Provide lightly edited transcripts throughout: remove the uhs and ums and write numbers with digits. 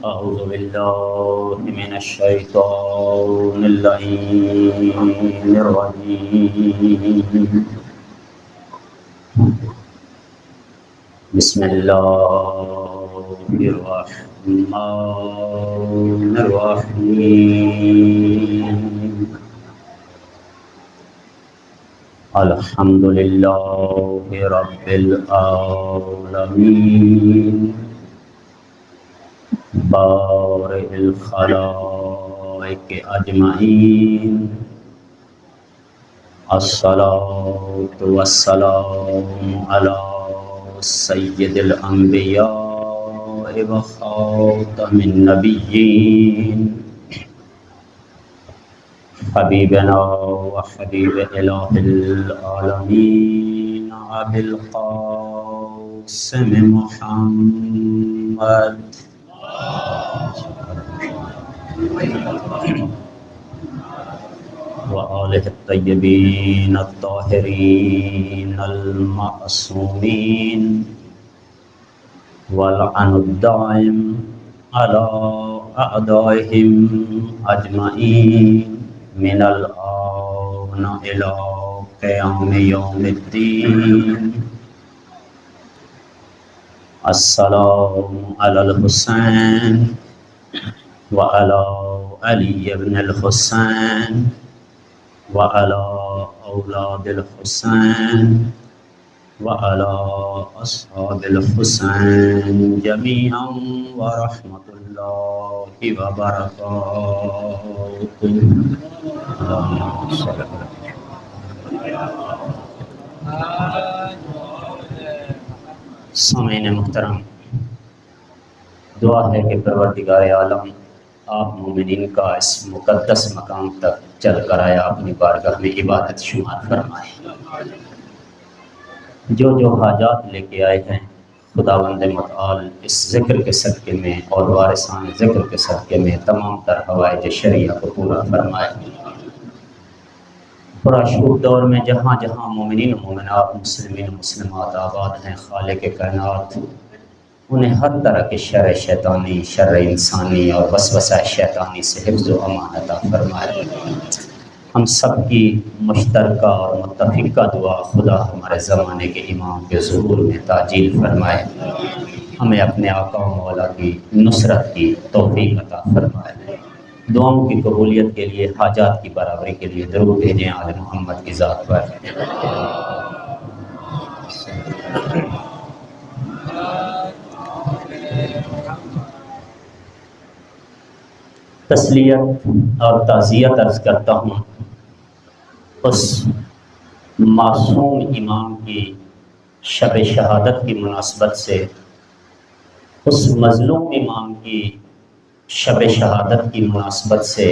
أعوذ بالله من الشيطان اللعين الرجيم. بسم الله الرحمن الرحيم. الحمد لله رب العالمين بارئ الخلائق أجمعين. الصلاة والسلام على سيد الأنبياء وخاتم النبيين حبيبنا وحبيب إله العالمين أبي القاسم محمد وآله الطيبين الطاهرين المعصومين واللعن الدائم على أعدائهم أجمعين من الآن إلى قيام يوم الدين. السلام على الحسين وعلى علي بن الحسين وعلى أولاد الحسين وعلى أصحاب الحسين جميعا ورحمة الله وبركاته. سامعین محترم، دعا ہے کہ پروردگار عالم آپ مومنین کا اس مقدس مقام تک چل کر آیا اپنی بارگاہ میں عبادت شمار فرمائے. جو حاجات لے کے آئے ہیں خداوند متعال اس ذکر کے صدقے میں اور وارثان ذکر کے صدقے میں تمام تر حوائج شرعیہ کو پورا فرمائے. پرآشوب دور میں جہاں جہاں مومنین و مومنات، مسلمین و مسلمات آباد ہیں، خالق کائنات انہیں ہر طرح کے شر شیطانی، شر انسانی اور وسوسہ شیطانی سے حفظ و امان عطا فرمائے. ہم سب کی مشترکہ اور متفقہ دعا خدا ہمارے زمانے کے امام کے ظہور میں تعجیل فرمائے. ہمیں اپنے آقا و مولا کی نصرت کی توفیق عطا فرمائے. دعاؤں کی قبولیت کے لیے، حاجات کی برابری کے لیے درود بھیجیں آل محمد کی ذات پر. تسلیت اور تعزیت عرض کرتا ہوں اس معصوم امام کی شب شہادت کی مناسبت سے، اس مظلوم امام کی شب شہادت کی مناسبت سے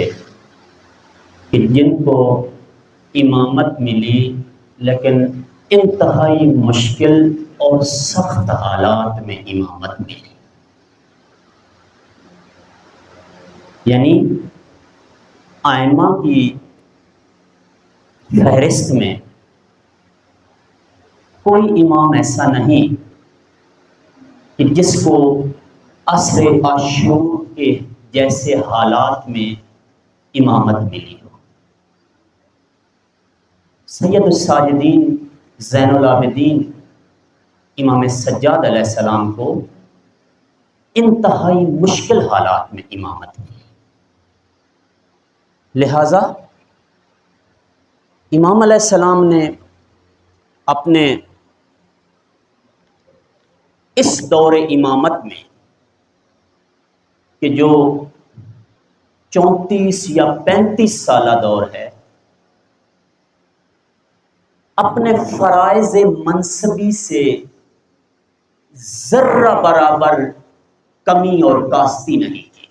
کہ جن کو امامت ملی لیکن انتہائی مشکل اور سخت حالات میں امامت ملی. یعنی ائمہ کی فہرست میں کوئی امام ایسا نہیں کہ جس کو عصر عاشور کے جیسے حالات میں امامت ملی ہو. سید الساجدین زین العابدین امام سجاد علیہ السلام کو انتہائی مشکل حالات میں امامت ملی. لہذا امام علیہ السلام نے اپنے اس دور امامت میں کہ جو 34 یا 35 سالہ دور ہے، اپنے فرائض منصبی سے ذرہ برابر کمی اور کاستی نہیں کی.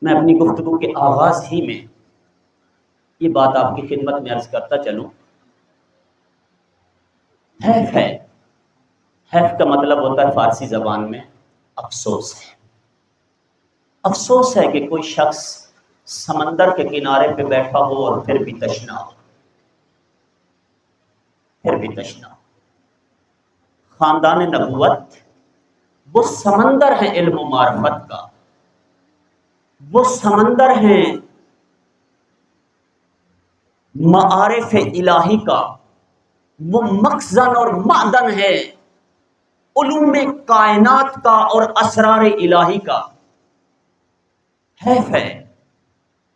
میں اپنی گفتگو کے آغاز ہی میں یہ بات آپ کی خدمت میں عرض کرتا چلوں. حیف ہے، حیف کا مطلب ہوتا ہے فارسی زبان میں افسوس ہے. افسوس ہے کہ کوئی شخص سمندر کے کنارے پہ بیٹھا ہو اور پھر بھی تشنا ہو. پھر بھی تشنا۔ خاندان نبوت وہ سمندر ہے علم و معرفت کا، وہ سمندر ہے معارف الہی کا، وہ مخزن اور معدن ہے علوم کائنات کا اور اسرار الہی کا۔ حیف ہے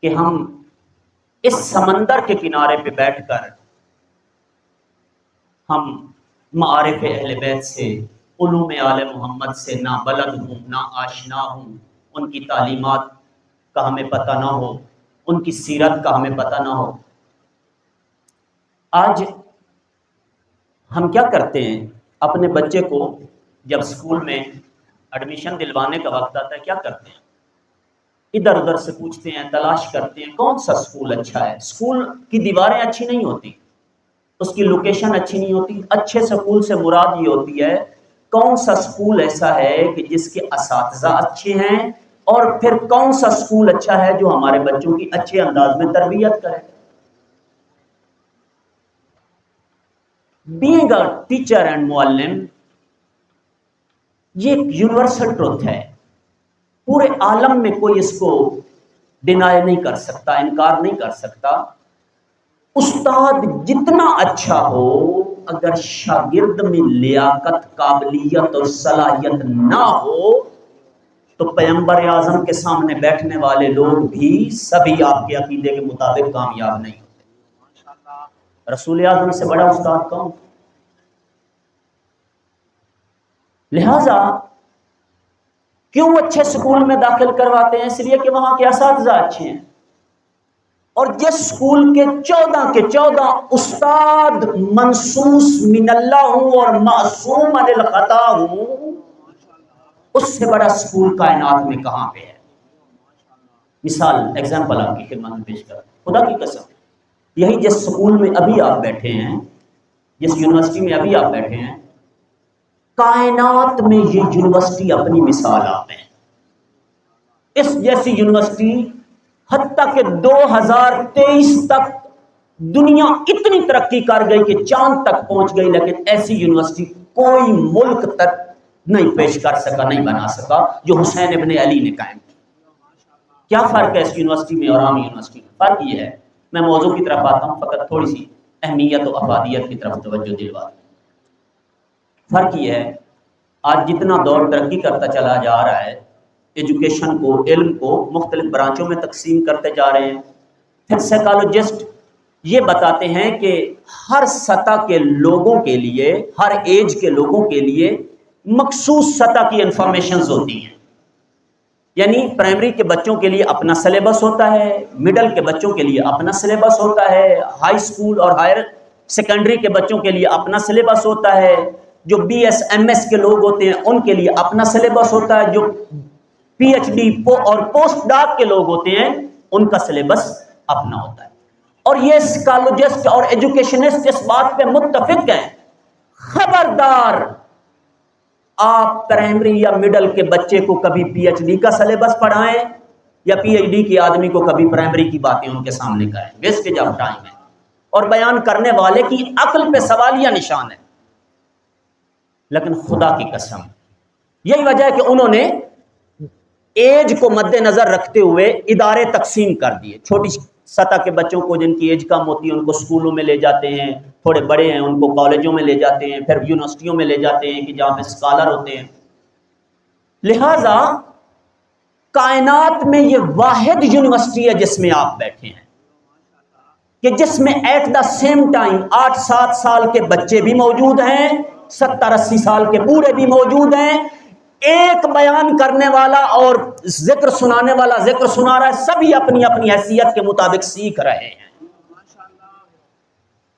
کہ ہم اس سمندر کے کنارے پہ بیٹھ کر ہم معارف اہل بیت سے، علوم آل محمد سے نہ بلد ہوں، نہ آشنا ہوں، ان کی تعلیمات کا ہمیں پتہ نہ ہو، ان کی سیرت کا ہمیں پتہ نہ ہو۔ آج ہم کیا کرتے ہیں، اپنے بچے کو جب اسکول میں ایڈمیشن دلوانے کا وقت آتا ہے کیا کرتے ہیں، ادھر ادھر سے پوچھتے ہیں، تلاش کرتے ہیں کون سا اسکول اچھا ہے۔ اسکول کی دیواریں اچھی نہیں ہوتی، اس کی لوکیشن اچھی نہیں ہوتی، اچھے اسکول سے مراد یہ ہوتی ہے کون سا اسکول ایسا ہے کہ جس کے اساتذہ اچھے ہیں، اور پھر کون سا اسکول اچھا ہے جو ہمارے بچوں کی اچھے انداز میں تربیت کرے۔ بینگ اے ٹیچر اینڈ معلم یہ ایک یونیورسل ٹروتھ ہے، پورے عالم میں کوئی اس کو ڈینائی نہیں کر سکتا، انکار نہیں کر سکتا۔ استاد جتنا اچھا ہو، اگر شاگرد میں لیاقت، قابلیت اور صلاحیت نہ ہو تو پیغمبر اعظم کے سامنے بیٹھنے والے لوگ بھی سبھی آپ کے عقیدے کے مطابق کامیاب نہیں ہوتے۔ رسول اعظم سے بڑا استاد کون؟ لہذا کیوں اچھے سکول میں داخل کرواتے ہیں؟ اس لیے کہ وہاں کے اساتذہ اچھے ہیں، اور جس سکول کے 14 کے 14 استاد منصوص من اللہ ہوں اور معصوم عن الخطا ہوں، اس سے بڑا سکول کائنات میں کہاں پہ ہے؟ مثال ایگزامپل آپ کی خدمت میں پیش کر، خدا کی قسم یہی جس سکول میں ابھی آپ بیٹھے ہیں، جس یونیورسٹی میں ابھی آپ بیٹھے ہیں، کائنات میں یہ یونیورسٹی اپنی مثال آپ ہیں۔ اس جیسی یونیورسٹی حتیٰ کہ 2023 تک دنیا اتنی ترقی کر گئی کہ چاند تک پہنچ گئی، لیکن ایسی یونیورسٹی کوئی ملک تک نہیں پیش کر سکا، نہیں بنا سکا جو حسین ابن علی نے قائم کی۔ کیا فرق ہے اس یونیورسٹی میں اور عام یونیورسٹی میں؟ فرق یہ ہے، میں موضوع کی طرف آتا ہوں، فقط تھوڑی سی اہمیت و افادیت کی طرف توجہ دلوا دوں۔ فرق یہ ہے، آج جتنا دور ترقی کرتا چلا جا رہا ہے، ایجوکیشن کو، علم کو مختلف برانچوں میں تقسیم کرتے جا رہے ہیں، پھر سائیکالوجسٹ یہ بتاتے ہیں کہ ہر سطح کے لوگوں کے لیے، ہر ایج کے لوگوں کے لیے مخصوص سطح کی انفارمیشنز ہوتی ہیں۔ یعنی پرائمری کے بچوں کے لیے اپنا سلیبس ہوتا ہے، مڈل کے بچوں کے لیے اپنا سلیبس ہوتا ہے، ہائی اسکول اور ہائر سیکنڈری کے بچوں کے لیے اپنا سلیبس ہوتا ہے، جو بی ایس ایم ایس کے لوگ ہوتے ہیں ان کے لیے اپنا سلیبس ہوتا ہے، جو پی ایچ ڈی اور پوسٹ ڈاک کے لوگ ہوتے ہیں ان کا سلیبس اپنا ہوتا ہے۔ اور یہ سائیکالوجسٹ اور ایجوکیشنسٹ اس بات پہ متفق ہیں، خبردار آپ پرائمری یا مڈل کے بچے کو کبھی پی ایچ ڈی کا سلیبس پڑھائیں یا پی ایچ ڈی کے آدمی کو کبھی پرائمری کی باتیں ان کے سامنے کریں، ویسٹیج آف ٹائم ہے، اور بیان کرنے والے کی عقل پہ سوالیہ نشان ہے۔ لیکن خدا کی قسم یہی وجہ ہے کہ انہوں نے ایج کو مد نظر رکھتے ہوئے ادارے تقسیم کر دیے۔ چھوٹی سطح کے بچوں کو جن کی ایج کم ہوتی ہے ان کو اسکولوں میں لے جاتے ہیں، تھوڑے بڑے ہیں ان کو کالجوں میں لے جاتے ہیں، پھر یونیورسٹیوں میں لے جاتے ہیں کہ جہاں پہ اسکالر ہوتے ہیں۔ لہذا کائنات میں یہ واحد یونیورسٹی ہے جس میں آپ بیٹھے ہیں، کہ جس میں ایٹ دا سیم ٹائم 8-7 سال کے بچے بھی موجود ہیں، 70-80 سال کے بوڑھے بھی موجود ہیں، ایک بیان کرنے والا اور ذکر سنانے والا ذکر سنا رہا ہے، سبھی اپنی اپنی حیثیت کے مطابق سیکھ رہے ہیں،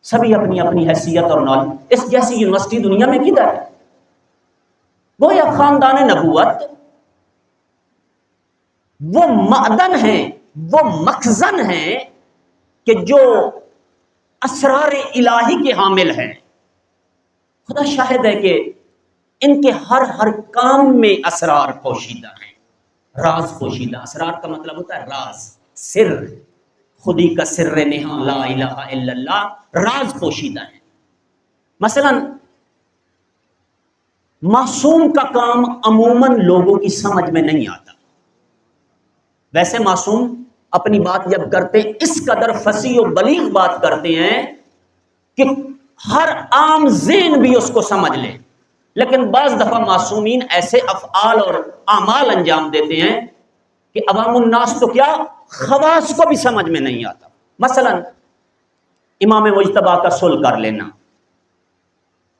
سبھی اپنی اپنی حیثیت اور نالج۔ اس جیسی یونیورسٹی دنیا میں کدھر ہے؟ گویا خاندان نبوت وہ معدن ہے، وہ مخزن ہے کہ جو اسرار الہی کے حامل ہیں۔ خدا شاہد ہے کہ ان کے ہر کام میں اسرار پوشیدہ ہیں، راز پوشیدہ۔ اسرار کا مطلب ہوتا ہے راز، سر، خودی کا سر نہاں لا الہ الا اللہ، راز پوشیدہ ہیں۔ مثلا معصوم کا کام عموماً لوگوں کی سمجھ میں نہیں آتا. ویسے معصوم اپنی بات جب کرتے ہیں اس قدر فصیح و بلیغ بات کرتے ہیں کہ ہر عام ذہن بھی اس کو سمجھ لے، لیکن بعض دفعہ معصومین ایسے افعال اور اعمال انجام دیتے ہیں کہ عوام الناس تو کیا خواص کو بھی سمجھ میں نہیں آتا. مثلا امام مجتبی کا صلح کر لینا،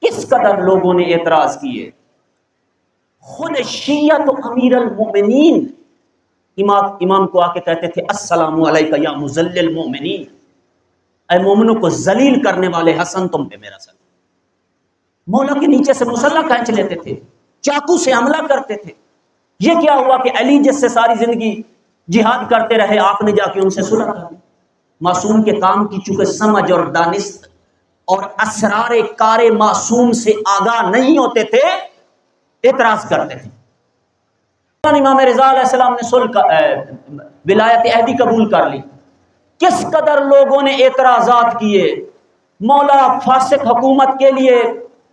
کس قدر لوگوں نے اعتراض کیے. خود شیعہ تو امیر المومنین امام کو آ کے کہتے تھے السلام علیکہ یا مذل المومنین، اے مومنوں کو ذلیل کرنے والے حسن تم پہ میرا سلام. مولا کے نیچے سے مسلح کھینچ لیتے تھے، چاقو سے حملہ کرتے تھے. یہ کیا ہوا کہ علی جس سے ساری زندگی جہاد کرتے رہے آپ نے جا کے ان سے صلح کر دی. معصوم کے کام کی چونکہ سمجھ اور دانست اور اسرار کار معصوم سے آگاہ نہیں ہوتے تھے، اعتراض کرتے تھے. امام رضا علیہ السلام نے صلح ولایت عہدی قبول کر لی. کس قدر لوگوں نے اعتراضات کیے، مولا فاسق حکومت کے لیے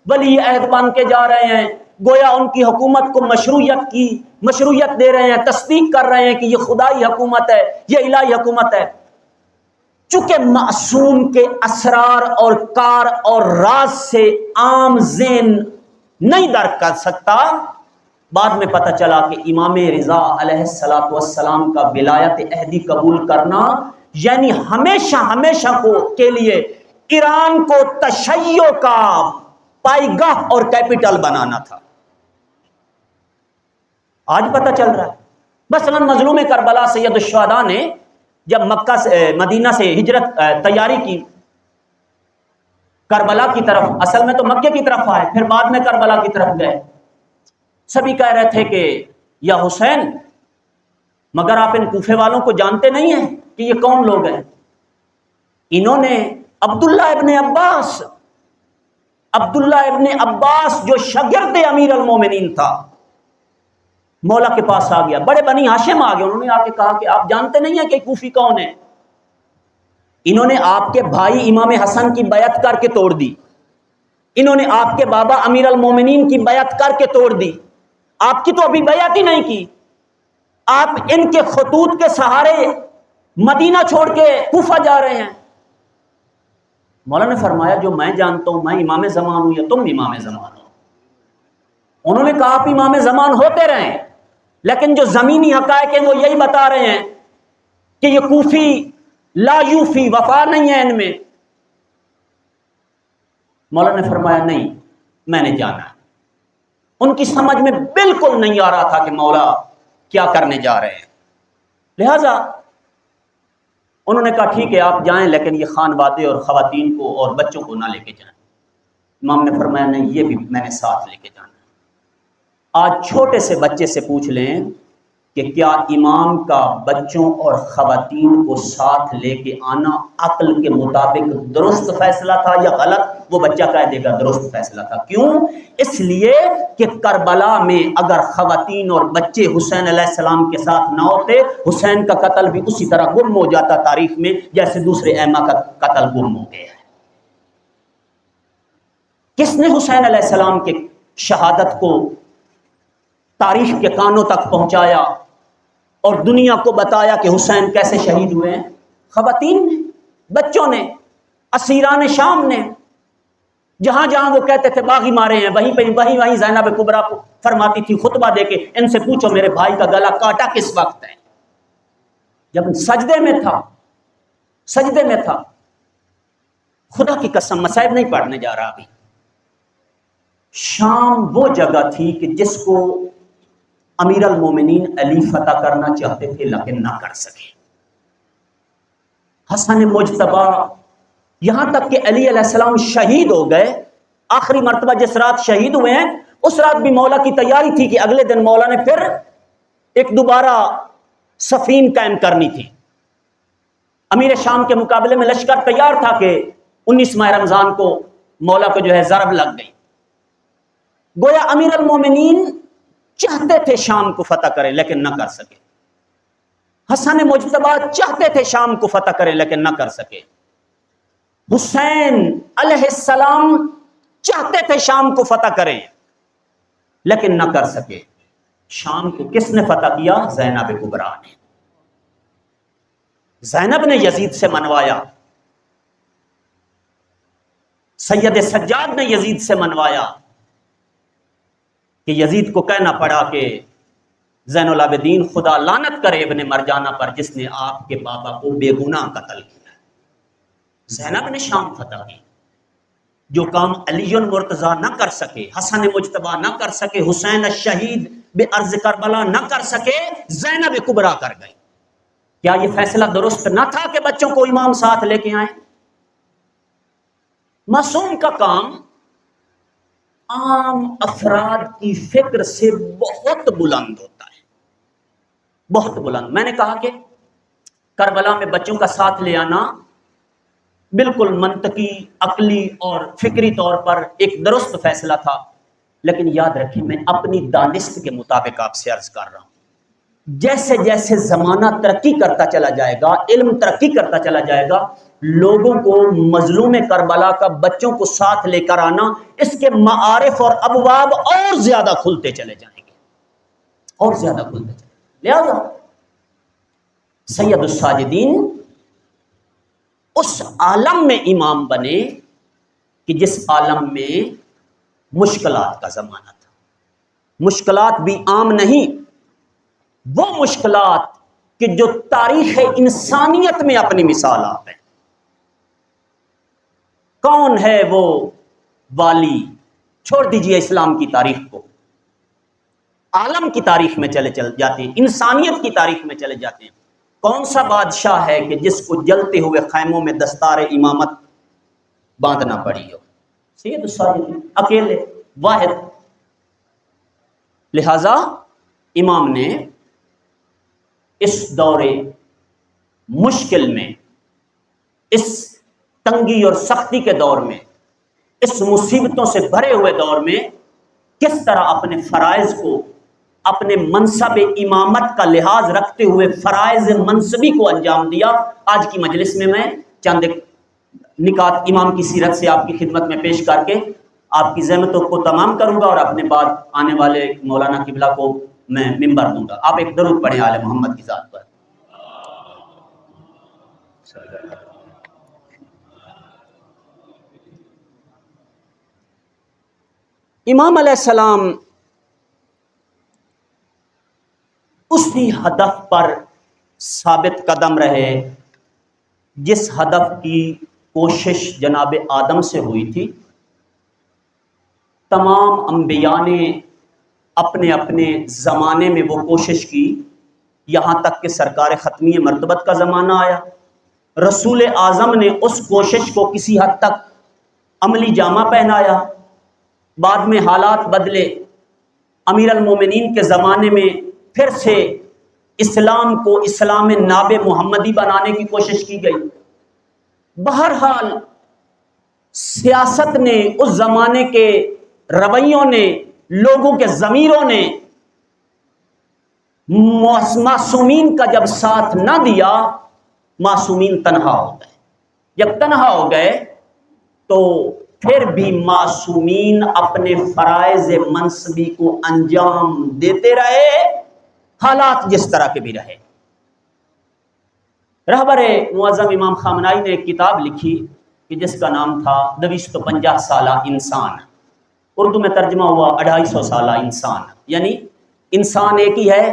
ولی عہد بن کے جا رہے ہیں، گویا ان کی حکومت کو مشروعیت دے رہے ہیں، تصدیق کر رہے ہیں کہ یہ خدائی حکومت ہے، یہ الہی حکومت ہے. چونکہ معصوم کے اسرار اور کار اور راز سے عام ذہن نہیں درک کر سکتا، بعد میں پتہ چلا کہ امام رضا علیہ السلام کا ولایت عہدی قبول کرنا یعنی ہمیشہ کے لیے ایران کو تشیع کا پائیگاہ اور کیپٹل بنانا تھا. آج پتہ چل رہا ہے. مثلا مظلوم کربلا سید الشہداء نے جب مکہ سے مدینہ سے ہجرت تیاری کی کربلا کی طرف، اصل میں تو مکے کی طرف آئے، پھر بعد میں کربلا کی طرف گئے. سبھی کہہ رہے تھے کہ یا حسین، مگر آپ ان کوفے والوں کو جانتے نہیں ہیں کہ یہ کون لوگ ہیں. انہوں نے عبداللہ ابن عباس جو شاگرد امیر المومنین تھا، مولا کے پاس آ گیا، بڑے بنی ہاشم آ گئے. انہوں نے آ کے کہا کہ آپ جانتے نہیں ہیں کہ کوفی کون ہے. انہوں نے آپ کے بھائی امام حسن کی بیعت کر کے توڑ دی، انہوں نے آپ کے بابا امیر المومنین کی بیعت کر کے توڑ دی. آپ کی تو ابھی بیعت ہی نہیں کی، آپ ان کے خطوط کے سہارے مدینہ چھوڑ کے کوفہ جا رہے ہیں. مولا نے فرمایا جو میں جانتا ہوں، میں امام زمان ہوں یا تم امام زمان ہو. انہوں نے کہا آپ امام زمان ہوتے رہیں، لیکن جو زمینی حقائق ہیں وہ یہی بتا رہے ہیں کہ یہ کوفی لا یوفی، وفا نہیں ہے ان میں. مولا نے فرمایا نہیں، میں نے جانا ہے. ان کی سمجھ میں بالکل نہیں آ رہا تھا کہ مولا کیا کرنے جا رہے ہیں. لہذا انہوں نے کہا ٹھیک ہے آپ جائیں، لیکن یہ خانوادے اور خواتین کو اور بچوں کو نہ لے کے جائیں. امام نے فرمایا نہیں، یہ بھی میں نے ساتھ لے کے جانا. آج چھوٹے سے بچے سے پوچھ لیں کہ کیا امام کا بچوں اور خواتین کو ساتھ لے کے آنا عقل کے مطابق درست فیصلہ تھا یا غلط؟ وہ بچہ کہہ دے گا درست فیصلہ تھا. کیوں؟ اس لیے کہ کربلا میں اگر خواتین اور بچے حسین علیہ السلام کے ساتھ نہ ہوتے، حسین کا قتل بھی اسی طرح گم ہو جاتا تاریخ میں جیسے دوسرے ائمہ کا قتل گم ہو گیا ہے. کس نے حسین علیہ السلام کے شہادت کو تاریخ کے کانوں تک پہنچایا اور دنیا کو بتایا کہ حسین کیسے شہید ہوئے ہیں؟ خواتین نے، بچوں نے، اسیران شام نے. جہاں جہاں وہ کہتے تھے باغی مارے ہیں، وہیں زینب کبریٰ فرماتی تھی خطبہ دے کے ان سے پوچھو میرے بھائی کا گلا کاٹا کس وقت ہے؟ جب سجدے میں تھا. خدا کی قسم مصائب نہیں پڑھنے جا رہا ابھی. شام وہ جگہ تھی کہ جس کو امیر المومنین علی فتح کرنا چاہتے تھے لیکن نہ کر سکے. حسن مجتبی، یہاں تک کہ علی علیہ السلام شہید ہو گئے، آخری مرتبہ جس رات شہید ہوئے ہیں اس رات بھی مولا کی تیاری تھی کہ اگلے دن مولا نے پھر ایک دوبارہ صفین قائم کرنی تھی. امیر شام کے مقابلے میں لشکر تیار تھا کہ 19 ماہ رمضان کو مولا کو جو ہے ضرب لگ گئی. گویا امیر المومنین چاہتے تھے شام کو فتح کریں لیکن نہ کر سکے. حسن مجتبی چاہتے تھے شام کو فتح کریں لیکن نہ کر سکے. حسین علیہ السلام چاہتے تھے شام کو فتح کریں لیکن نہ کر سکے. شام کو کس نے فتح کیا؟ زینب کبریٰ نے. زینب نے یزید سے منوایا، سید سجاد نے یزید سے منوایا کہ یزید کو کہنا پڑا کہ زین العابدین خدا لعنت کرے ابن مرجانہ پر جس نے آپ کے بابا کو بے گناہ قتل کیا. زینب نے شام فتح کی. جو کام علی المرتضیٰ نہ کر سکے، حسن مجتبیٰ نہ کر سکے، حسین الشہید بے ارض کربلا نہ کر سکے، زینب کبریٰ کر گئی. کیا یہ فیصلہ درست نہ تھا کہ بچوں کو امام ساتھ لے کے آئیں؟ معصوم کا کام عام افراد کی فکر سے بہت بلند ہوتا ہے، بہت بلند. میں نے کہا کہ کربلا میں بچوں کا ساتھ لے آنا بالکل منطقی، عقلی اور فکری طور پر ایک درست فیصلہ تھا، لیکن یاد رکھیں میں اپنی دانست کے مطابق آپ سے عرض کر رہا ہوں. جیسے جیسے زمانہ ترقی کرتا چلا جائے گا، علم ترقی کرتا چلا جائے گا، لوگوں کو مظلوم کربلا کا بچوں کو ساتھ لے کر آنا، اس کے معارف اور ابواب اور زیادہ کھلتے چلے جائیں گے، اور زیادہ کھلتے چلے. لہذا سید الساجدین اس عالم میں امام بنے کہ جس عالم میں مشکلات کا زمانہ تھا. مشکلات بھی عام نہیں، وہ مشکلات کہ جو تاریخ انسانیت میں اپنی مثالات ہیں. کون ہے وہ والی؟ چھوڑ دیجئے اسلام کی تاریخ کو، عالم کی تاریخ میں چل جاتے ہیں، انسانیت کی تاریخ میں چلے جاتے ہیں. کون سا بادشاہ ہے کہ جس کو جلتے ہوئے خیموں میں دستار امامت باندھنا پڑی ہو؟ سید الساجدین اکیلے، واحد. لہذا امام نے اس دور مشکل میں، اس تنگی اور سختی کے دور میں، اس مصیبتوں سے بھرے ہوئے دور میں کس طرح اپنے فرائض کو، اپنے منصب امامت کا لحاظ رکھتے ہوئے فرائض منصبی کو انجام دیا. آج کی مجلس میں چند نکات امام کی سیرت سے آپ کی خدمت میں پیش کر کے آپ کی زحمتوں کو تمام کروں گا، اور اپنے بعد آنے والے مولانا قبلہ کو میں منبر دوں گا. آپ ایک درود پڑھیں آل محمد کی ذات پر. امام علیہ السلام اسی ہدف پر ثابت قدم رہے جس ہدف کی کوشش جناب آدم سے ہوئی تھی. تمام انبیاء نے اپنے اپنے زمانے میں وہ کوشش کی، یہاں تک کہ سرکار ختمی مرتبت کا زمانہ آیا. رسول اعظم نے اس کوشش کو کسی حد تک عملی جامہ پہنایا. بعد میں حالات بدلے، امیر المومنین کے زمانے میں پھر سے اسلام کو اسلام ناب محمدی بنانے کی کوشش کی گئی. بہرحال سیاست نے، اس زمانے کے رویوں نے، لوگوں کے ضمیروں نے معصومین کا جب ساتھ نہ دیا، معصومین تنہا ہو گئے. جب تنہا ہو گئے تو پھر بھی معصومین اپنے فرائض منصبی کو انجام دیتے رہے، حالات جس طرح کے بھی رہے. رہبر معظم امام خامنائی نے ایک کتاب لکھی کہ جس کا نام تھا 250 سالہ انسان. اردو میں ترجمہ ہوا 250 سالہ انسان، یعنی انسان ایک ہی ہے،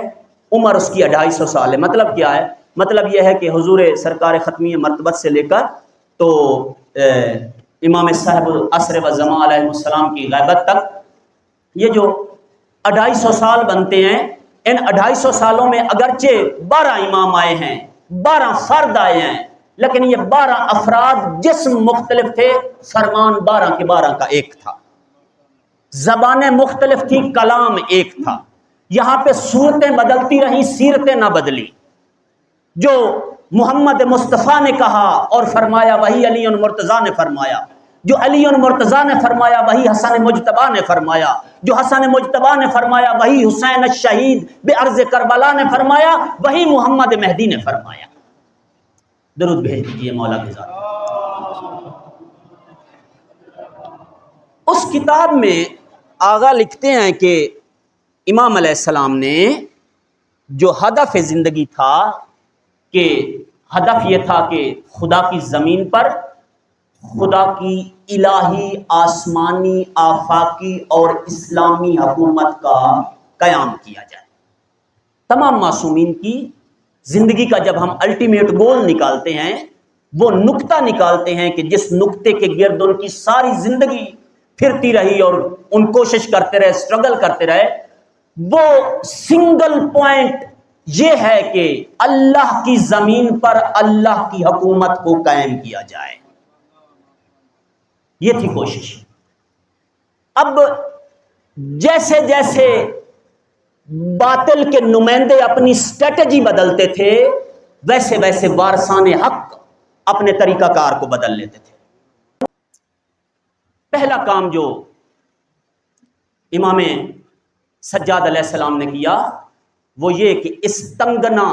عمر اس کی 250 سال ہے. مطلب کیا ہے؟ مطلب یہ ہے کہ حضور سرکار ختمی مرتبت سے لے کر تو امام صاحب عصر و زمان علیہ السلام کی غیبت تک یہ جو 250 سال بنتے ہیں، ان 250 سالوں میں اگرچہ 12 امام آئے ہیں، 12 فرد آئے ہیں، لیکن یہ 12 افراد جسم مختلف تھے، فرمان 12 کے 12 کا ایک تھا، زبانیں مختلف تھی، کلام ایک تھا. یہاں پہ صورتیں بدلتی رہیں، سیرتیں نہ بدلی. جو محمد مصطفیٰ نے کہا اور فرمایا وہی علی المرتضیٰ نے فرمایا، جو علی المرتضیٰ نے فرمایا وہی حسن مجتبیٰ نے فرمایا، جو حسن مجتبیٰ نے فرمایا وہی حسین الشہید بے ارض کربلا نے فرمایا، وہی محمد مہدی نے فرمایا. درود بھیج دیجیے مولا کے ذات. اس کتاب میں آغا لکھتے ہیں کہ امام علیہ السلام نے جو ہدف زندگی تھا کہ ہدف یہ تھا کہ خدا کی زمین پر خدا کی الہی آسمانی آفاقی اور اسلامی حکومت کا قیام کیا جائے۔ تمام معصومین کی زندگی کا جب ہم الٹیمیٹ گول نکالتے ہیں، وہ نقطہ نکالتے ہیں کہ جس نقطے کے گرد ان کی ساری زندگی پھرتی رہی اور ان کوشش کرتے رہے، اسٹرگل کرتے رہے، وہ سنگل پوائنٹ یہ ہے کہ اللہ کی زمین پر اللہ کی حکومت کو قائم کیا جائے۔ یہ تھی کوشش۔ اب جیسے جیسے باطل کے نمائندے اپنی اسٹریٹجی بدلتے تھے، ویسے ویسے وارثان حق اپنے طریقہ کار کو بدل لیتے تھے۔ پہلا کام جو امام سجاد علیہ السلام نے کیا وہ یہ کہ اس تنگنا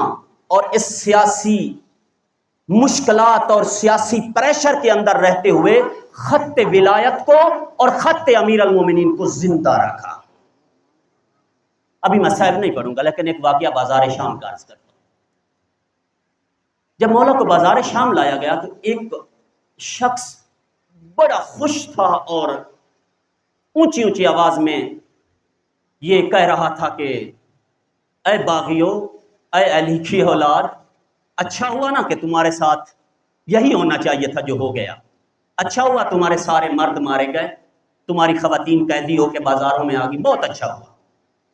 اور اس سیاسی مشکلات اور سیاسی پریشر کے اندر رہتے ہوئے خط ولایت کو اور خط امیر المومنین کو زندہ رکھا۔ ابھی میں صاحب نہیں پڑھوں گا، لیکن ایک واقعہ بازار شام کا عرض کرتا ہوں۔ جب مولا کو بازار شام لایا گیا تو ایک شخص بڑا خوش تھا اور اونچی اونچی آواز میں یہ کہہ رہا تھا کہ اے باغیو، اے علی کی اولاد، اچھا ہوا نا کہ تمہارے ساتھ یہی ہونا چاہیے تھا جو ہو گیا۔ اچھا ہوا تمہارے سارے مرد مارے گئے، تمہاری خواتین قیدی ہو کے بازاروں میں آ گئی، بہت اچھا ہوا۔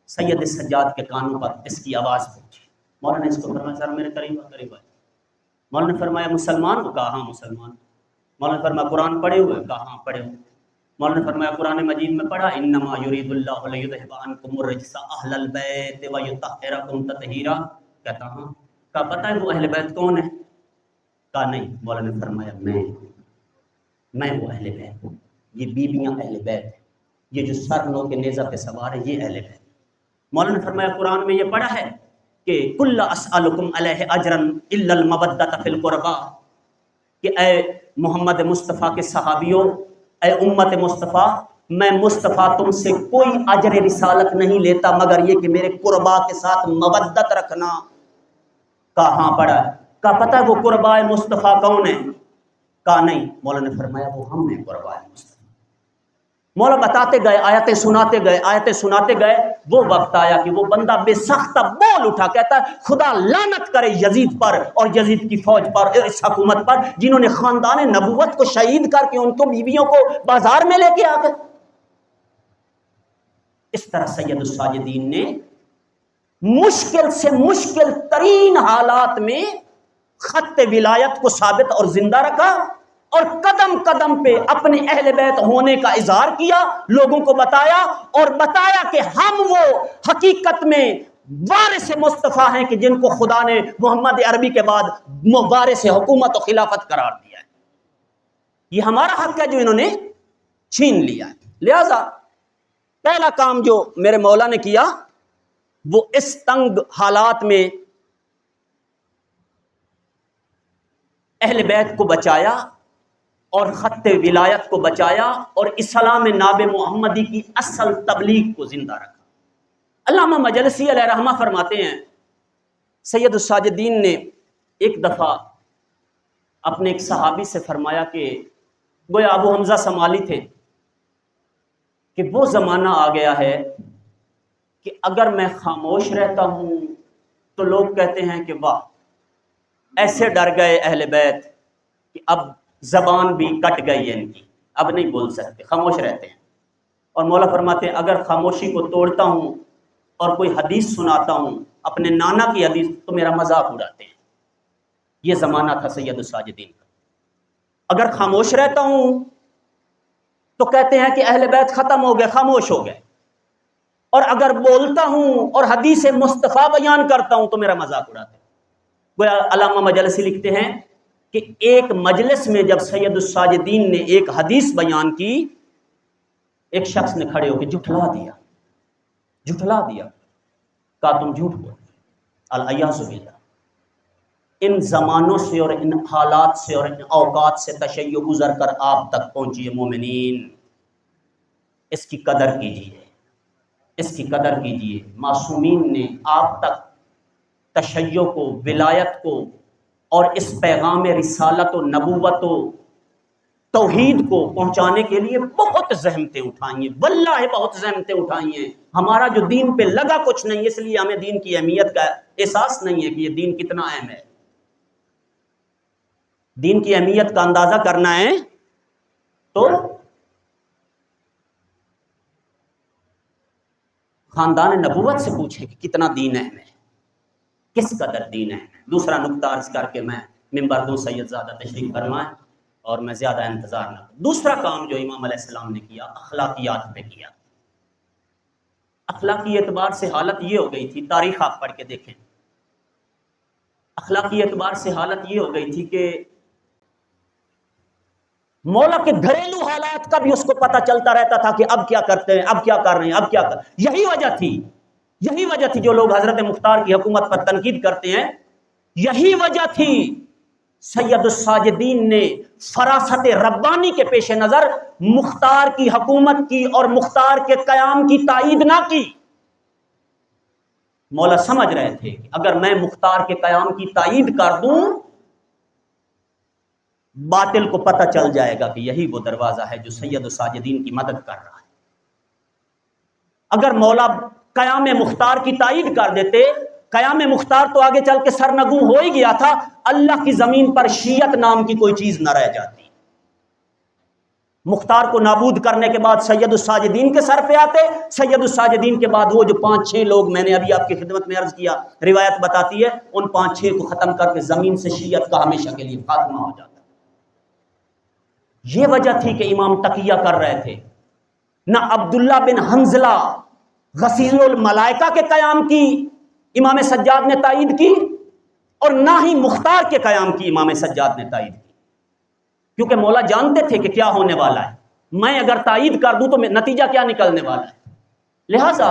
سید سجاد کے کانوں پر اس کی آواز پہنچی۔ مولانا نے اس کو فرمایا ذرا میرے قریب آ۔ مولانا نے فرمایا مسلمان ہو؟ کہا ہاں مسلمان۔ مولانا نے فرمایا قرآن پڑھے ہوئے؟ کہا ہاں پڑھے ہوئے۔ مولانا نے فرمایا قرآن مجید میں پڑھا انما یرید اللہ لیذھب عنکم الرجس اہل البیت ویطہرکم تطہیرا؟ کہتا ہاں۔ کہا پتہ ہے وہ اہل بیت کون ہے؟ کہا نہیں۔ مولانا نے فرمایا میں وہ اہل بیت ہوں، یہ بیویاں اہل بیت ہیں، یہ جو سر نو کے نیزہ پہ سوار ہے یہ اہل بیت۔ مولانا نے فرمایا قرآن میں یہ پڑھا ہے کہ کل اسألکم علیہ اجرا الا المودۃ فی القربى، کہ اے محمد مصطفیٰ کے صحابیوں، اے امت مصطفیٰ، میں مصطفیٰ تم سے کوئی اجر رسالت نہیں لیتا مگر یہ کہ میرے قربا کے ساتھ مودت رکھنا۔ کہا ہاں پڑھا ہے۔ کہا پتہ ہے وہ قربا مصطفیٰ کون ہے؟ کہا نہیں۔ مولانا نے فرمایا وہ ہم ہیں قربا مصطفیٰ۔ مولا بتاتے گئے، آیتیں سناتے گئے، آیتیں سناتے گئے۔ وہ وقت آیا کہ وہ بندہ بے سختہ بول اٹھا، کہتا ہے خدا لعنت کرے یزید پر اور یزید کی فوج پر، اس حکومت پر جنہوں نے خاندان نبوت کو شہید کر کے ان کو بیویوں کو بازار میں لے کے آ گئے۔ اس طرح سید الساجدین نے مشکل سے مشکل ترین حالات میں خط ولایت کو ثابت اور زندہ رکھا، اور قدم قدم پہ اپنے اہل بیت ہونے کا اظہار کیا، لوگوں کو بتایا اور بتایا کہ ہم وہ حقیقت میں وارث مصطفیٰ ہیں کہ جن کو خدا نے محمد عربی کے بعد وارث حکومت و خلافت قرار دیا ہے۔ یہ ہمارا حق ہے جو انہوں نے چھین لیا ہے۔ لہذا پہلا کام جو میرے مولا نے کیا وہ اس تنگ حالات میں اہل بیت کو بچایا اور خط ولایت کو بچایا اور اسلام ناب محمدی کی اصل تبلیغ کو زندہ رکھا۔ علامہ مجلسی علیہ رحمہ فرماتے ہیں سید الساجدین نے ایک دفعہ اپنے ایک صحابی سے فرمایا کہ گویا ابو حمزہ سمالی تھے کہ وہ زمانہ آ گیا ہے کہ اگر میں خاموش رہتا ہوں تو لوگ کہتے ہیں کہ واہ ایسے ڈر گئے اہل بیت کہ اب زبان بھی کٹ گئی ہے ان کی، اب نہیں بول سکتے، خاموش رہتے ہیں۔ اور مولا فرماتے ہیں اگر خاموشی کو توڑتا ہوں اور کوئی حدیث سناتا ہوں اپنے نانا کی حدیث تو میرا مذاق اڑاتے ہیں۔ یہ زمانہ تھا سید الساجدین کا۔ اگر خاموش رہتا ہوں تو کہتے ہیں کہ اہل بیت ختم ہو گئے، خاموش ہو گئے، اور اگر بولتا ہوں اور حدیث مصطفیٰ بیان کرتا ہوں تو میرا مذاق اڑاتے ہیں۔ گویا علامہ مجلسی لکھتے ہیں کہ ایک مجلس میں جب سید الساجدین نے ایک حدیث بیان کی، ایک شخص نے کھڑے ہو کے جھٹلا دیا، کہا تم جھوٹ بول، الیاذ باللہ۔ ان زمانوں سے اور ان حالات سے اور ان اوقات سے تشیع گزر کر آپ تک پہنچی ہے مومنین۔ اس کی قدر کیجیے، اس کی قدر کیجیے۔ معصومین نے آپ تک تشیع کو، ولایت کو اور اس پیغام رسالت و نبوت و توحید کو پہنچانے کے لیے بہت زحمتیں اٹھائی ہیں، واللہ بہت زحمتیں اٹھائی ہیں۔ ہمارا جو دین پہ لگا کچھ نہیں، اس لیے ہمیں دین کی اہمیت کا احساس نہیں ہے کہ یہ دین کتنا اہم ہے۔ دین کی اہمیت کا اندازہ کرنا ہے تو خاندان نبوت سے پوچھیں کہ کتنا دین اہم ہے، کس قدر دین اہم ہے۔ دوسرا نقطہ عرض کر کے میں منبر دوں، سید زادہ تشریف فرمائیں اور میں زیادہ انتظار نہ کروں۔ دوسرا کام جو امام علیہ السلام نے کیا، اخلاقیات پہ کیا۔ اخلاقی اعتبار سے حالت یہ ہو گئی تھی، تاریخ آپ پڑھ کے دیکھیں، اخلاقی اعتبار سے حالت یہ ہو گئی تھی کہ مولا کے گھریلو حالات کا بھی اس کو پتہ چلتا رہتا تھا کہ اب کیا کرتے ہیں، اب کیا کر رہے ہیں، اب کیا کر رہے ہیں۔ یہی وجہ تھی جو لوگ حضرت مختار کی حکومت پر تنقید کرتے ہیں، یہی وجہ تھی سید الساجدین نے فراست ربانی کے پیش نظر مختار کی حکومت کی اور مختار کے قیام کی تائید نہ کی۔ مولا سمجھ رہے تھے کہ اگر میں مختار کے قیام کی تائید کر دوں، باطل کو پتہ چل جائے گا کہ یہی وہ دروازہ ہے جو سید الساجدین کی مدد کر رہا ہے۔ اگر مولا قیام مختار کی تائید کر دیتے، قیام مختار تو آگے چل کے سرنگوں ہو ہی گیا تھا، اللہ کی زمین پر شیعت نام کی کوئی چیز نہ رہ جاتی۔ مختار کو نابود کرنے کے بعد سید الساجدین کے سر پہ آتے، سید الساجدین کے بعد وہ جو 5-6 لوگ میں نے ابھی آپ کی خدمت میں عرض کیا، روایت بتاتی ہے ان 5-6 کو ختم کر کے زمین سے شیعت کا ہمیشہ کے لیے خاتمہ ہو جاتا۔ یہ وجہ تھی کہ امام تقیہ کر رہے تھے۔ نہ عبداللہ بن حنظلہ غسیل الملائکہ کے قیام کی امام سجاد نے تائید کی، اور نہ ہی مختار کے قیام کی امام سجاد نے تائید کی، کیونکہ مولا جانتے تھے کہ کیا ہونے والا ہے، میں اگر تائید کر دوں تو نتیجہ کیا نکلنے والا ہے۔ لہذا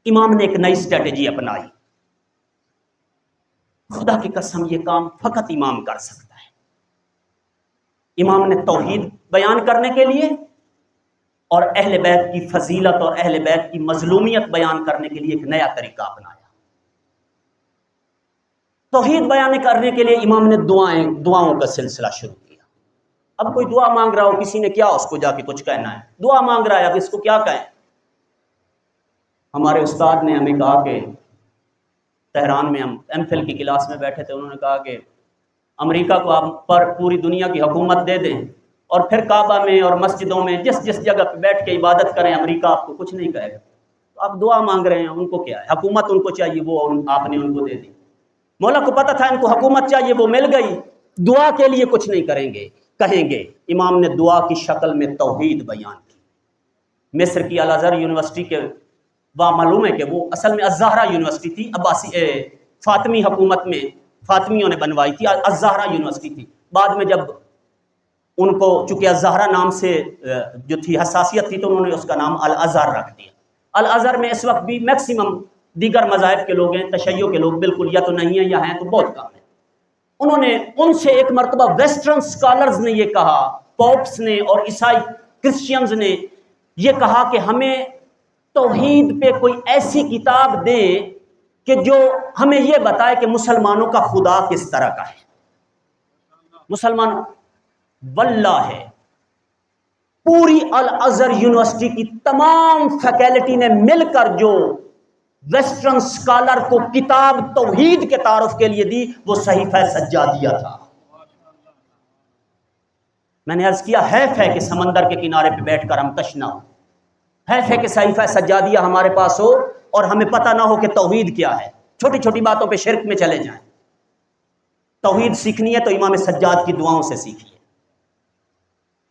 امام نے ایک نئی اسٹریٹجی اپنائی۔ خدا کی قسم یہ کام فقط امام کر سکتا ہے۔ امام نے توحید بیان کرنے کے لیے اور اہل بیت کی فضیلت اور اہل بیت کی مظلومیت بیان کرنے کے لیے ایک نیا طریقہ اپنایا۔ توحید بیان کرنے کے لیے امام نے دعاؤں کا سلسلہ شروع کیا۔ اب کوئی دعا مانگ رہا ہو، کسی نے کیا اس کو جا کے کچھ کہنا ہے، دعا مانگ رہا ہے، اب اس کو کیا کہیں۔ ہمارے استاد نے ہمیں کہا کہ تہران میں ہم ایم فل کی کلاس میں بیٹھے تھے، انہوں نے کہا کہ امریکہ کو آپ پر پوری دنیا کی حکومت دے دیں اور پھر کعبہ میں اور مسجدوں میں جس جس جگہ پہ بیٹھ کے عبادت کریں، امریکہ آپ کو کچھ نہیں کہے گا۔ تو آپ دعا مانگ رہے ہیں، ان کو کیا ہے، حکومت ان کو چاہیے، وہ آپ نے ان کو دے دی۔ مولا کو پتہ تھا ان کو حکومت چاہیے، وہ مل گئی، دعا کے لیے کچھ نہیں کہیں گے۔ امام نے دعا کی شکل میں توحید بیان کی۔ مصر کی الازہر یونیورسٹی کے معلوم ہے کہ وہ اصل میں الزہرا یونیورسٹی تھی، عباسی فاطمی حکومت میں فاطمیوں نے بنوائی تھی، الزہرا یونیورسٹی تھی۔ بعد میں جب ان کو چونکہ الزہرا نام سے جو تھی حساسیت تھی، تو انہوں نے اس کا نام الازہر رکھ دیا۔ الازہر میں اس وقت بھی میکسیمم دیگر مذاہب کے لوگ ہیں، تشیع کے لوگ بالکل یا تو نہیں ہیں یا ہیں تو بہت کم ہیں۔ انہوں نے ان سے ایک مرتبہ ویسٹرن سکالرز نے یہ کہا، پوپس نے اور عیسائی کرسچینز نے یہ کہا کہ ہمیں توحید پہ کوئی ایسی کتاب دیں کہ جو ہمیں یہ بتائے کہ مسلمانوں کا خدا کس طرح کا ہے۔ مسلمان واللہ ہے پوری الازہر یونیورسٹی کی تمام فیکلٹی نے مل کر جو ویسٹرن سکالر کو کتاب توحید کے تعارف کے لیے دی، وہ صحیفہ سجادیہ تھا۔ میں نے عرض کیا حیف ہے کہ سمندر کے کنارے پہ بیٹھ کر ہم تشنا ہو، حیف ہے کہ صحیفہ سجادیہ ہمارے پاس ہو اور ہمیں پتہ نہ ہو کہ توحید کیا ہے، چھوٹی چھوٹی باتوں پہ شرک میں چلے جائیں۔ توحید سیکھنی ہے تو امام سجاد کی دعاؤں سے سیکھیے۔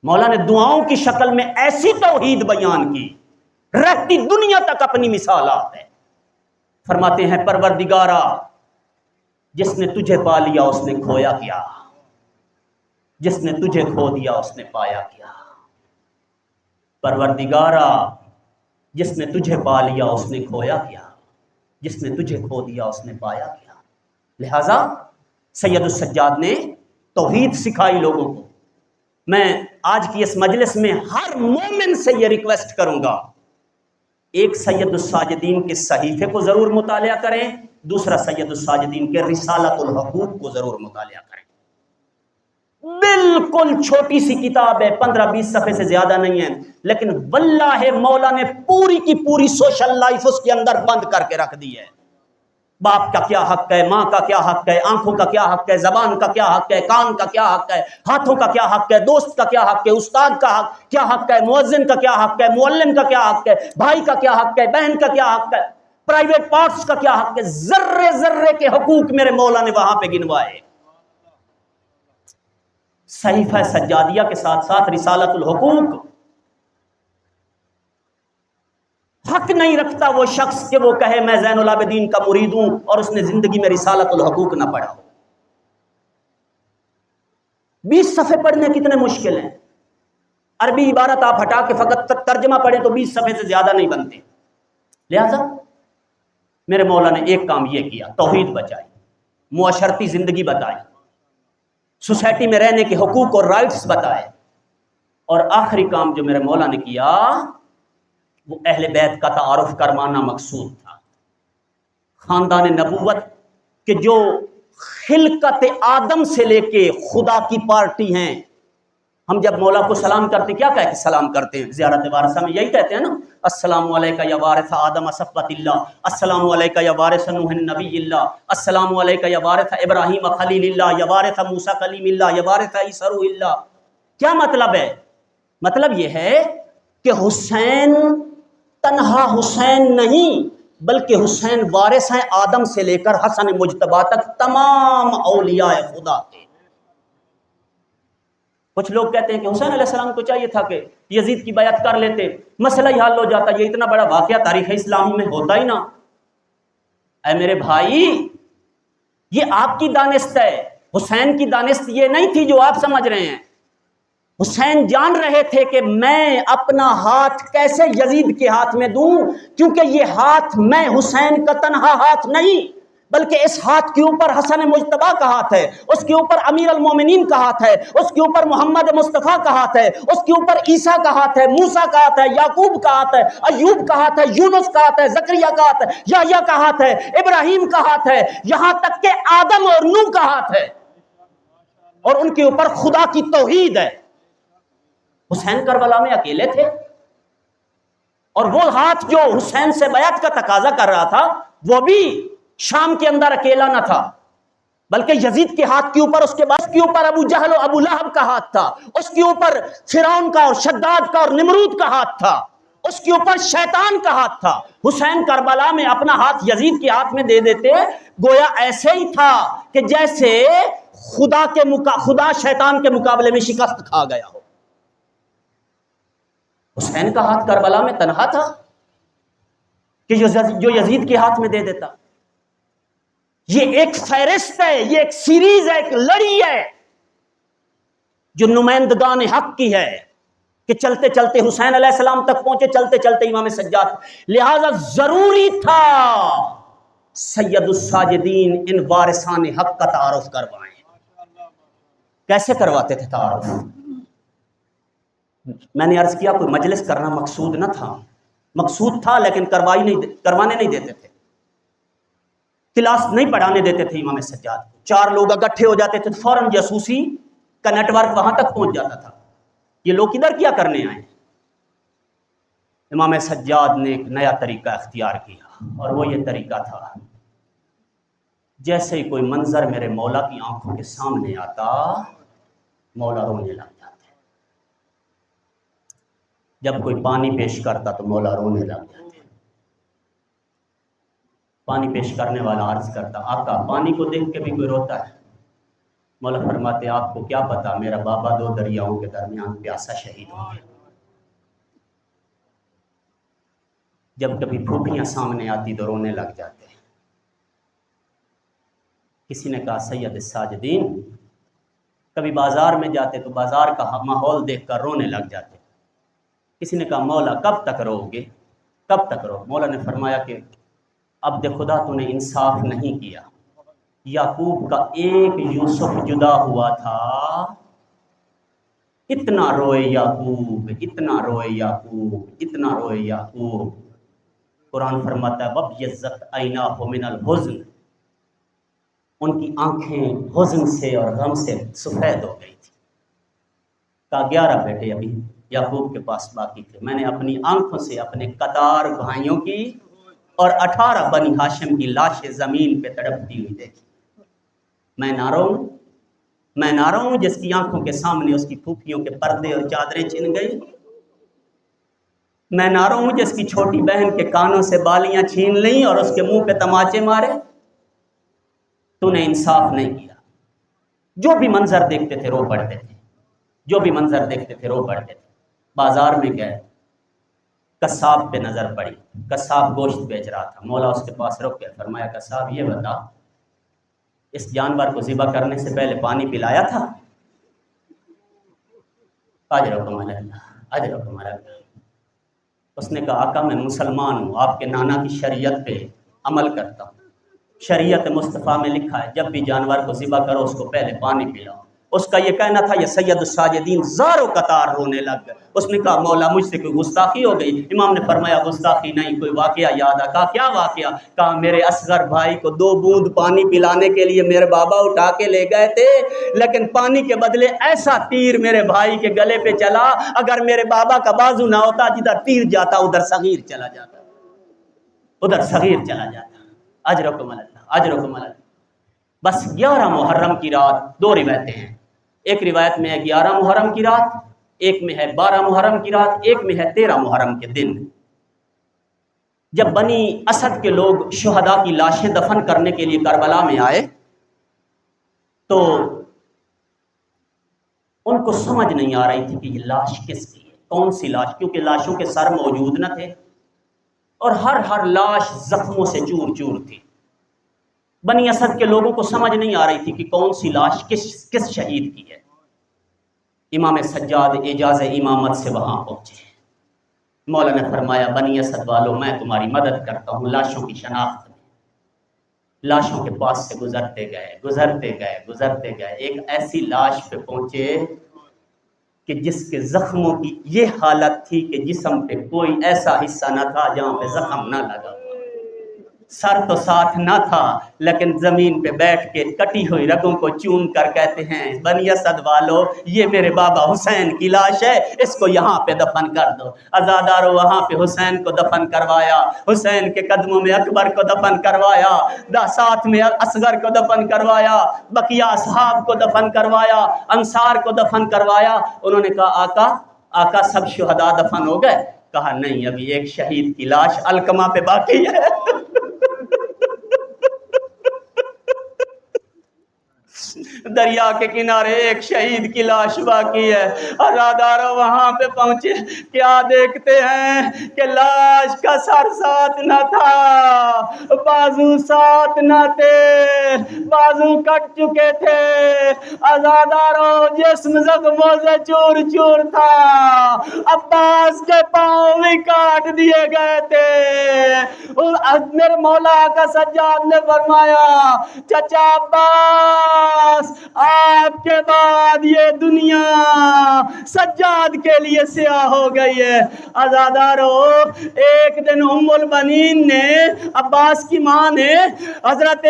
مولا نے دعاؤں کی شکل میں ایسی توحید بیان کی، رہتی دنیا تک اپنی مثالات ہے۔ فرماتے ہیں پروردگارا جس نے تجھے پا لیا اس نے کھویا کیا، جس نے تجھے کھو دیا اس نے پایا کیا۔ پروردگارا جس نے تجھے پا لیا اس نے کھویا کیا، جس نے تجھے کھو دیا اس نے پایا کیا۔ لہذا سید السجاد نے توحید سکھائی لوگوں کو، میں آج کی اس مجلس میں ہر مومن سے یہ ریکویسٹ کروں گا، ایک سید الساجدین کے صحیفے کو ضرور مطالعہ کریں، دوسرا سید الساجدین کے رسالۃ الحقوق کو ضرور مطالعہ کریں۔ بالکل چھوٹی سی کتاب ہے، 15-20 صفحے سے زیادہ نہیں ہے، لیکن واللہ مولا نے پوری کی پوری سوشل لائف اس کے اندر بند کر کے رکھ دی ہے۔ باپ کا کیا حق ہے، ماں کا کیا حق ہے، آنکھوں کا کیا حق ہے، زبان کا کیا حق ہے، کان کا کیا حق ہے، ہاتھوں کا کیا حق ہے، دوست کا کیا حق ہے، استاد کا کیا حق ہے، مؤذن کا کیا حق ہے، معلم کا کیا حق ہے، بھائی کا کیا حق ہے، بہن کا کیا حق ہے، پرائیویٹ پارٹس کا کیا حق ہے، ذرے ذرے کے حقوق میرے مولا نے وہاں پہ گنوائے۔ صحیفہ سجادیہ کے ساتھ ساتھ رسالۃ الحقوق۔ حق نہیں رکھتا وہ شخص کہ وہ کہے میں زین العابدین کا مرید ہوں اور اس نے زندگی میں رسالۃ الحقوق نہ پڑھا ہو۔ 20 صفحے پڑھنے کتنے مشکل ہیں، عربی عبارت آپ ہٹا کے فقط ترجمہ پڑھیں تو 20 صفحے سے زیادہ نہیں بنتے۔ لہذا میرے مولا نے ایک کام یہ کیا، توحید بچائی، معاشرتی زندگی بتائی، سوسائٹی میں رہنے کے حقوق اور رائٹس بتائے، اور آخری کام جو میرے مولا نے کیا وہ اہل بیت کا تعارف کروانا مقصود تھا۔ خاندان نبوت کہ جو خلقت آدم سے لے کے خدا کی پارٹی ہیں۔ ہم جب مولا کو سلام کرتے کیا کہہ کے سلام کرتے ہیں؟ زیارت وارثہ میں یہی کہتے ہیں نا، السلام علیکہ یا وارث آدم صفوت اللہ، السلام علیکہ یا وارث نوح نبی اللہ، السلام علیکہ یا وارث ابراہیم خلیل اللہ، یا وارث موسیٰ کلیم اللہ، یا وارث عیسیٰ روح اللہ۔ کیا مطلب ہے؟ مطلب یہ ہے کہ حسین تنہا حسین نہیں، بلکہ حسین وارث ہیں آدم سے لے کر حسن مجتبی تک تمام اولیاء خدا کے۔ کچھ لوگ کہتے ہیں کہ حسین علیہ السلام کو چاہیے تھا کہ یزید کی بیعت کر لیتے، مسئلہ ہی حل ہو جاتا، یہ اتنا بڑا واقعہ تاریخ اسلامی میں ہوتا ہی نہ۔ اے میرے بھائی، یہ آپ کی دانست ہے، حسین کی دانست یہ نہیں تھی جو آپ سمجھ رہے ہیں۔ حسین جان رہے تھے کہ میں اپنا ہاتھ کیسے یزید کے ہاتھ میں دوں، کیونکہ یہ ہاتھ میں حسین کا تنہا ہاتھ نہیں، بلکہ اس ہاتھ کے اوپر حسن مجتبی کا ہاتھ ہے، اس کے اوپر امیر المومنین کا ہاتھ ہے، اس کے اوپر محمد مصطفیٰ کا ہاتھ ہے، اس کے اوپر عیسیٰ کا ہاتھ ہے، موسیٰ کا ہاتھ ہے، یعقوب کا ہاتھ ہے، ایوب کا ہاتھ ہے، یونس کا ہاتھ ہے، زکریا کا ہاتھ ہے، یحییٰ کا ہاتھ ہے، ابراہیم کا ہاتھ ہے، یہاں تک کہ آدم اور نوح کا ہاتھ ہے، اور ان کے اوپر خدا کی توحید ہے۔ حسین کربلا میں اکیلے تھے، اور وہ ہاتھ جو حسین سے بیعت کا تقاضا کر رہا تھا وہ بھی شام کے اندر اکیلا نہ تھا، بلکہ یزید کے ہاتھ کے اوپر، اس کے بعد کے اوپر ابو جہل و ابو لہب کا ہاتھ تھا، اس کے اوپر فرعون کا اور شداد کا اور نمرود کا ہاتھ تھا، اس کے اوپر شیطان کا ہاتھ تھا۔ حسین کربلا میں اپنا ہاتھ یزید کے ہاتھ میں دے دیتے، گویا ایسے ہی تھا کہ جیسے خدا شیطان کے مقابلے میں شکست کھا گیا ہو۔ حسین کا ہاتھ کربلا میں تنہا تھا کہ جو یزید کے ہاتھ میں دے دیتا۔ یہ ایک فہرست ہے، یہ ایک سیریز ہے، ایک لڑی ہے جو نمائندگان حق کی ہے کہ چلتے چلتے حسین علیہ السلام تک پہنچے، چلتے چلتے امام سجاد۔ لہذا ضروری تھا سید الساجدین ان وارثان حق کا تعارف کروائیں۔ کیسے کرواتے تھے تعارف؟ میں نے عرض کیا کوئی مجلس کرنا مقصود نہ تھا، مقصود تھا لیکن کروانے نہیں دیتے تھے، کلاس نہیں پڑھانے دیتے تھے امام سجاد کو۔ 4 لوگ اکٹھے ہو جاتے تھے تو فوراً جاسوسی کا نیٹ ورک وہاں تک پہنچ جاتا تھا، یہ لوگ ادھر کیا کرنے آئے؟ امام سجاد نے ایک نیا طریقہ اختیار کیا، اور وہ یہ طریقہ تھا جیسے ہی کوئی منظر میرے مولا کی آنکھوں کے سامنے آتا مولا رونے لگ جاتے، جب کوئی پانی پیش کرتا تو مولا رونے لگ جاتے۔ پانی پیش کرنے والا عرض کرتا آقا پانی کو دیکھ کے بھی کوئی روتا ہے؟ مولا فرماتے آپ کو کیا پتا، میرا بابا 2 دریاؤں کے درمیان پیاسا شہید ہو گیا۔ جب کبھی پھوپھیاں سامنے آتی تو رونے لگ جاتے۔ کسی نے کہا سید الساجدین کبھی بازار میں جاتے تو بازار کا ماحول دیکھ کر رونے لگ جاتے۔ کسی نے کہا مولا کب تک رو گے، کب تک رو؟ مولا نے فرمایا کہ عبد خدا تو نے انصاف نہیں کیا، یعقوب کا ایک یوسف جدا ہوا تھا اتنا روئے یعقوب، اتنا روئے یعقوب، اتنا روئے یعقوب۔ قرآن فرماتا ہے وَابْيَضَّتْ عَيْنَاهُ مِنَ الْحُزْنِ، ان کی آنکھیں حزن سے اور غم سے سفید ہو گئی تھی۔ کہا 11 بیٹے ابھی یعقوب کے پاس باقی تھے، میں نے اپنی آنکھوں سے اپنے قطار بھائیوں کی اور 18 بنی ہاشم کی لاشیں زمین پہ تڑپتی ہوئی دیکھی۔ میں نہ رہوں، میں نہ رہوں جس کی آنکھوں کے سامنے اس کی پھوپھیوں کے پردے اور چادریں چھن گئی، میں نہ رہوں جس کی چھوٹی بہن کے کانوں سے بالیاں چھین لیں اور اس کے منہ پہ تماچے مارے۔ تو نے انصاف نہیں کیا۔ جو بھی منظر دیکھتے تھے رو پڑتے تھے، جو بھی منظر دیکھتے تھے رو پڑتے تھے۔ بازار میں گئے، قصاب پہ نظر پڑی، قصاب گوشت بیچ رہا تھا، مولا اس کے پاس رک کے فرمایا قصاب یہ بتا اس جانور کو ذبح کرنے سے پہلے پانی پلایا تھا؟ اجرکم علی اللہ، اجرکم علی اللہ۔ اس نے کہا آقا میں مسلمان ہوں، آپ کے نانا کی شریعت پہ عمل کرتا ہوں، شریعت مصطفیٰ میں لکھا ہے جب بھی جانور کو ذبح کرو اس کو پہلے پانی پلاؤ۔ اس کا یہ کہنا تھا، یہ سید الساجدین زار و قطار رونے لگ گئے۔ اس نے کہا مولا مجھ سے کوئی گستاخی ہو گئی؟ امام نے فرمایا گستاخی نہیں، کوئی واقعہ یاد آ۔ کہا کیا واقعہ؟ کہا میرے اصغر بھائی کو 2 بوند پانی پلانے کے لیے میرے بابا اٹھا کے لے گئے تھے، لیکن پانی کے بدلے ایسا تیر میرے بھائی کے گلے پہ چلا، اگر میرے بابا کا بازو نہ ہوتا جدھر تیر جاتا ادھر صغیر چلا جاتا، ادھر صغیر چلا جاتا۔ اجرکم اللہ، اجرکم اللہ۔ بس 11 محرم کی رات 2 روایتیں ہیں، ایک روایت میں ہے 11 محرم کی رات، ایک میں ہے 12 محرم کی رات، ایک میں ہے 13 محرم کے دن۔ جب بنی اسد کے لوگ شہداء کی لاشیں دفن کرنے کے لیے کربلا میں آئے تو ان کو سمجھ نہیں آ رہی تھی کہ یہ لاش کس کی ہے، کون سی لاش، کیونکہ لاشوں کے سر موجود نہ تھے اور ہر لاش زخموں سے چور چور تھی۔ بنی اسد کے لوگوں کو سمجھ نہیں آ رہی تھی کہ کون سی لاش کس شہید کی ہے۔ امام سجاد اعجاز امامت سے وہاں پہنچے، مولا نے فرمایا بنی اسد والوں میں تمہاری مدد کرتا ہوں لاشوں کی شناخت میں۔ لاشوں کے پاس سے گزرتے گئے گزرتے گئے گزرتے گئے، ایک ایسی لاش پہ پہنچے کہ جس کے زخموں کی یہ حالت تھی کہ جسم پہ کوئی ایسا حصہ نہ تھا جہاں پہ زخم نہ لگا، سر تو ساتھ نہ تھا لیکن زمین پہ بیٹھ کے کٹی ہوئی رگوں کو چوم کر کہتے ہیں بنی اسد والو یہ میرے بابا حسین کی لاش ہے، اس کو یہاں پہ دفن کر دو۔ عزادارو وہاں پہ حسین کو دفن کروایا، حسین کے قدموں میں اکبر کو دفن کروایا، ساتھ میں اصغر کو دفن کروایا، بقیہ اصحاب کو دفن کروایا، انصار کو دفن کروایا۔ انہوں نے کہا آقا سب شہداء دفن ہو گئے؟ کہا نہیں، ابھی ایک شہید کی لاش علقمہ پہ باقی ہے۔ دریا کے کنارے ایک شہید کی لاش باقی ہے۔ عزادارو وہاں پہ پہنچے، کیا دیکھتے ہیں کہ لاش کا سر ساتھ نہ تھا، بازو ساتھ نہ تھے، بازو کٹ چکے تھے۔ عزادارو جسم زخموں سے چور چور تھا، عباس کے پاؤں بھی کاٹ دیے گئے تھے۔ میرے مولا کا سجاد نے فرمایا چچا عباس آپ کے بعد یہ دنیا سجاد کے لیے سیاہ ہو گئی ہے۔ عزادارو ایک دن ام البنین نے، عباس کی ماں نے حضرت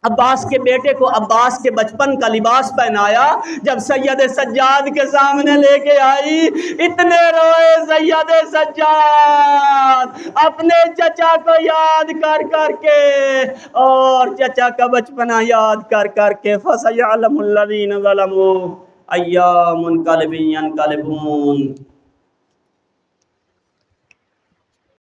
عباس کے بیٹے کو عباس کے بچپن کا لباس پہنایا، جب سید سجاد کے سامنے لے کے آئی اتنے روئے سید سجاد اپنے چچا کو یاد کر کر کے اور چچا کا بچپنا یاد کر کر کے۔ فَسَيَعْلَمُ الَّذِينَ ظَلَمُوا أَيَّ مُنْقَلِبٍ يَنْقَلِبُونَ۔